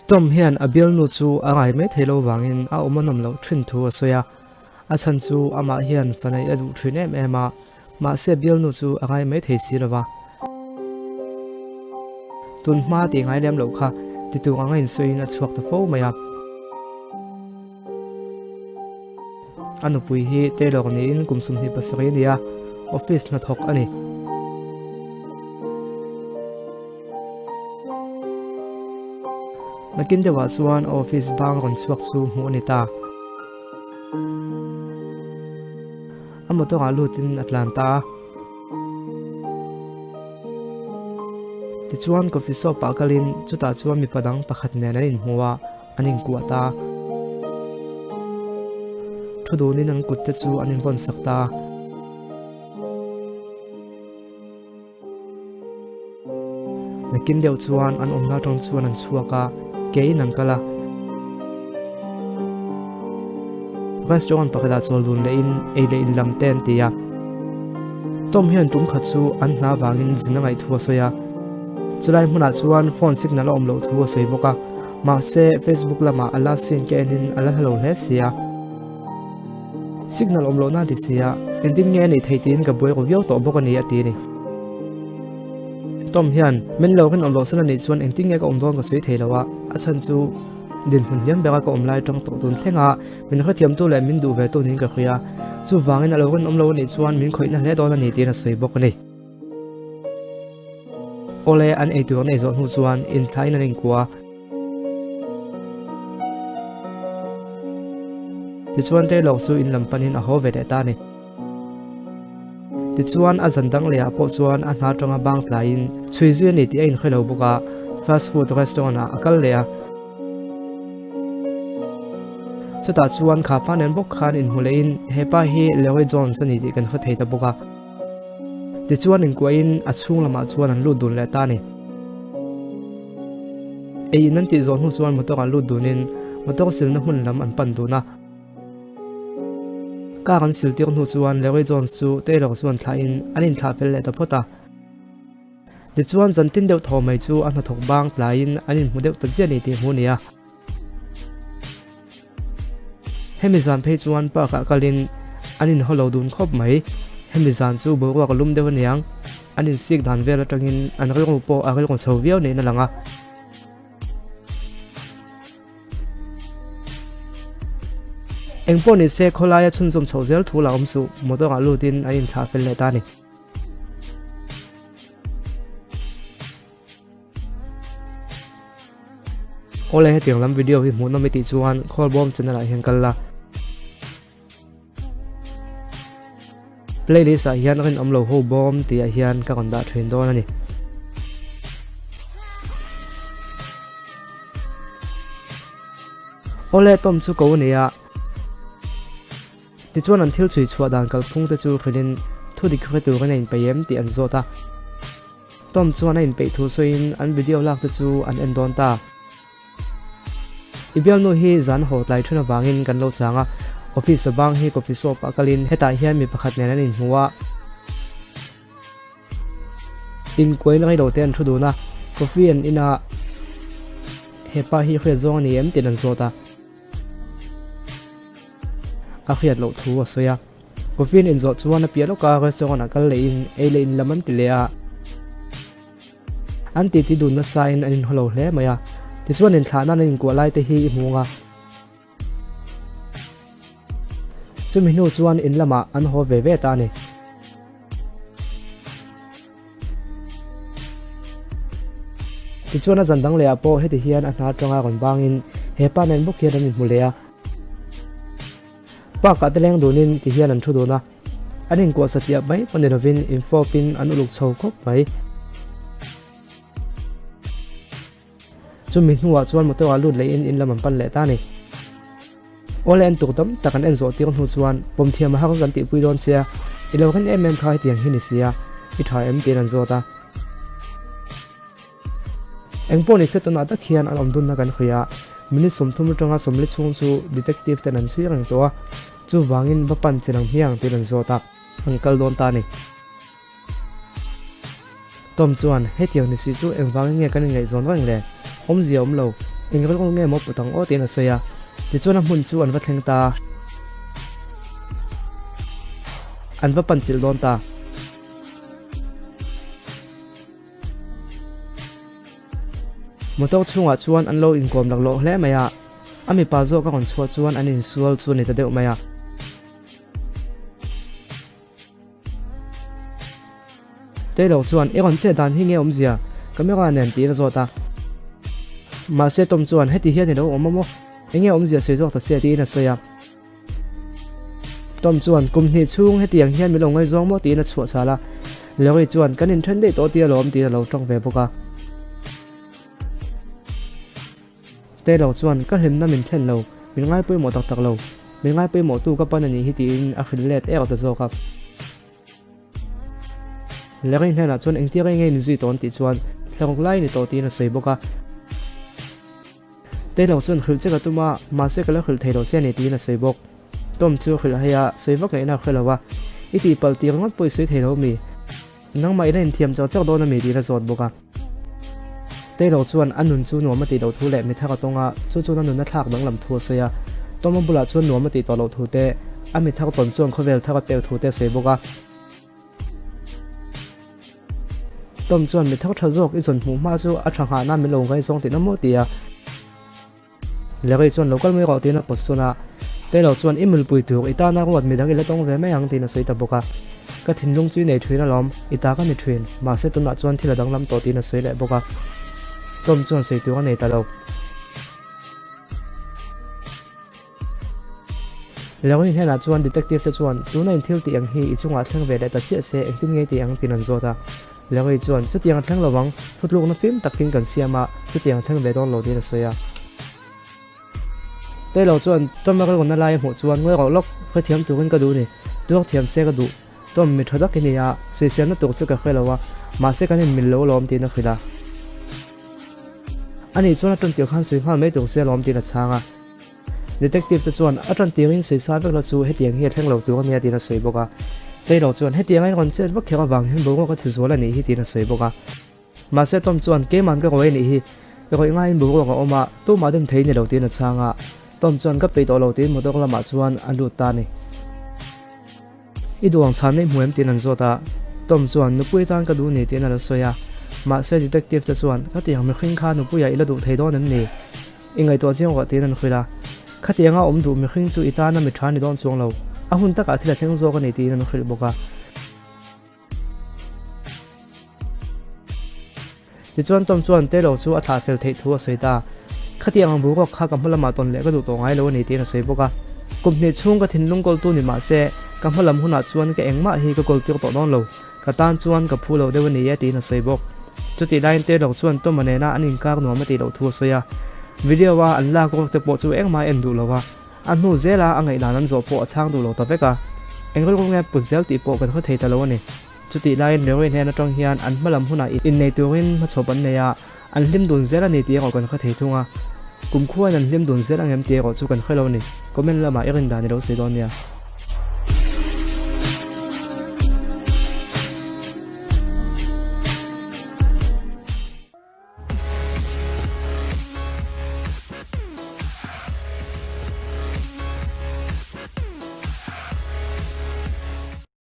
Tom hian abil nu chu angai me thelo wangin a omanam lo thin thu asoya a chan chu ama hian fanai adu thin ema ma se bil nu chu angai me thei sirawa tun ma ti ngai lem lo kha ti tu angai in soin a chuak ta fo maya anu pui hi tailor ni in kumsum hi pasari nia office na thok ani nakin dewa chuan office bang ron chuak chu mu ani ta amoto ga lutin Atlanta ti chuan coffee shop akalin chuta chuan mi padang pakhat nen in huwa aning kuata thudunin an kutte chu anin von sakta nakin deu chuan an omna tong chuan an chuaka ke in kala restaurant pakada chol dun le in eile in lam ten tia Tom hian tum kha chu an na wangin zinangai thu soya chulai hmuna chuan phone signal om lo thu sei boka ma se Facebook lama ala sin ke enin ala hello le sia signal om lo na di sia ending nge ni theitin ka boi ro vio to boka ni ati ni Tom hian men lo kan om lo sana ni chuan ending nge ka om don ka sei theilawa a chan chu din hun yam beka ka om lai tong to tun thlenga min kha thiam tu le min du ve to nin ka khia chu wangin alo kan om lo ni chuan min khoina hle don ani tina sei bok ni ole an ei tu nei zo hu chuan in thlaina ring kwa ti chuan te lok chu in lampanin a ho ve ta ni ti chuan a zandang le a po chuan a hna tanga bang tlain chui zu ni ti ein khelo boka fast food restaurant a akal le a chuta chuan kha panen bok khan in hulein hepa hi Leroy Jones ani ti kan kha theita boka ti chuan in kuain a chung lama chuan an lut dun le ta ni ei nan ti zon hu chuan motor an lut dunin motor sil na hun lam an pan du na ka kan sil tir nu chuan Leroy Jones chu tailor chuan thlain anin thla fel le ta phota ti chuan zantin deuh thaw mai chu an thok bang tlain anin mu deuh ta chia ni ti mu nia hemizan phei chuan pa ka kalin anin holo dun khop mai hemizan chu bo wa kalum dewa niang anin sik dan vela tangin an ril po a ril chho viau ne na langa engpo ni se kholaya chunjom chhozel thula omsu motor a lutin ain tha fel le ta ni ole he tiang lam video hi mu no mi ti chuan khol bom channel a hian kala playlist a hian rin omlo ho bom ti a hian ka konda thrin don ani ole tom chu ko nia ti chuan an thil chui chhuwa dan kal phung te chu khilin thu dik khe tu kan in payem ti an zota tom chuan in pe thu soin an video lak te chu an endon ta ibial no hi zan ho tlai thuna wangin kan lo changa office bang hi coffee shop akalin heta hian mi pakhat nen in huwa in koin ngai do ten thudu na coffee an ina hepa hi khre zong ni em tin an zota a khiat lo thu asoya coffee in zo chuan a piano ka restaurant akal le in ele in laman tilea an ti ti dun na sign an holo hle maya ti chuan in thana in ko lai te hi munga chumi nu chuan in lama an ho ve ve ta ni ti chuan a zandang le a po he ti hian a hna tanga ron bangin he pa nen buk hian in mulea pa ka teleng dunin ti hian an thu do na anin ko satia bai panerovin info pin an uluk chho khop mai chumi nuwa chuan motor a lut le in lamam pan le ta ni ole an tukdam takan en zo tir nu chuan pom thiam ha kan ti pui don chia ilo kan em khai tiang hi ni sia I thai em tin an zota engpo ni setona ta khian an omdun na kan khoya minute somthum tanga somli chung chu detective ten an chui rang to chu wangin bapan chenang hiang tin an zota angkal don ta ni tom chuan he tiang ni si chu engwang nge kan ngai zon rang le om zi om lo engel ko nge mo putang o tin a soya ti chuan a hmun chu an va thleng ta an va panchil don ta motor chunga chuan an lo inkom lak lo hle maya ami pa zo ka kon chua chuan an in sual chu ni ta deuh maya te lo chuan e kon che dan hi nge omzia kamera nen ti ra zo ta ma se tom chuan heti hian ni lo omamo enge omzia se zo ta che ti na soya tom chuan kum ni chung heti ang hian mi lo ngai zong mo ti na chua sala loi chuan kan in thren dei to ti lom ti lo tong ve boka te lo chuan ka him na min thlen lo min ngai pui mo tak tak lo min ngai pui mo tu ka pan ani hi ti in a khil let e ta zo ka lerin hena chuan engti rai ngai ni zui ton ti chuan thlong lai ni to ti na sei boka te lo chuan khil che ka tuma ma se kala khil thei lo che ni ti na sei bok tom chu khil haya sei bok ngai na khilawa iti pal ti ngot poi sei thei lo mi nang mai ren thiam chaw chaw do na mi ti na zot boka te lo chuan anun chu no ma ti lo thu le mi tha ka tonga chu chu na nun na thak dang lam thu se ya tom bula chuan no ma ti to lo thu te ami thak ton chuan khovel thak pe thu te sei boka tom chuan mi thak tha jok i chon mu ma chu a thanga na mi lo ngai zong ti na mo ti ya legai chuan local mai ro ti na posuna te lo chuan imul pui tu ita na wat mi dang ile tong ve mai ang ti na sei ta boka ka thinlung chu nei thuina lom ita ka ni thuin ma se tuna chuan thila dang lam to ti na sei le boka tom chuan sei tu nei ta lo legai hena chuan detective cha chuan tu na in thil ti ang hi i chunga thleng ve le ta chi se engtin nge ti ang tin an zo ta legai chuan chu tiang thleng lawang thutluk na film takin kan siama chu tiang thleng ve don lo ti na soya te lo chuan tom ma ko na lai mu chuan ngoi ro lok kha thiam tu kan ka du ni tu thiam se ka du tom mi thodak ni ya se se na tu chu ka khelawa ma se kan in min lo lom ti na khila ani chuan ton ti khan sui hal mai tu se lom ti na changa detective ta chuan atran tirin se sa vek lo chu hetiang hi thleng lo tu kan ya ti na sei boka te lo chuan hetiang ai kon che bak khega wang hin bo ko chi zola ni hi ti na sei boka ma se tom chuan ke man ka roi ni hi roi ngai in bo ko oma tu ma dem thei ni lo ti na changa tom chuan ka pe to lo tin motor lama chuan an lut ta ni i duang chan nei muem tin an zota tom chuan nu pui tan ka du ni tin ala soya ma se detective ta chuan ka tiang me khing kha nu puya ila du thei don an ni ingai to chiang wa tin an khila khatianga om du me khing chu ita na mi thani don chuang lo a hun taka thila theng zo ka ni tin an khil boka ti chuan tom chuan te lo chu a tha fel thei thu a seita khatiang bu ko kha kam hlama ton le ka du to ngai lo ni tin a sei boka kumni chung ka thinlung kol tu ni ma se kam hlam huna chuan ka engma hi ka kol ti to don lo ka tan chuan ka phulo de wani ya ti na sei bok chuti line te lo chuan to manena anin kar no ma ti lo thu soya video wa an la ko te po chu engma en du lo wa an nu zela angai dan an zo po achang du lo ta veka engol ko nge puzel ti po ka thei ta lo ni chuti line le wen hena tong hian an hmalam huna in nei turin ma choban ne ya an lim dun zela ni ti ko kan kha thei thunga kum khuan an lim dun zela ngem ti ko chu kan khelo ni comment lama erin dan ro se don ya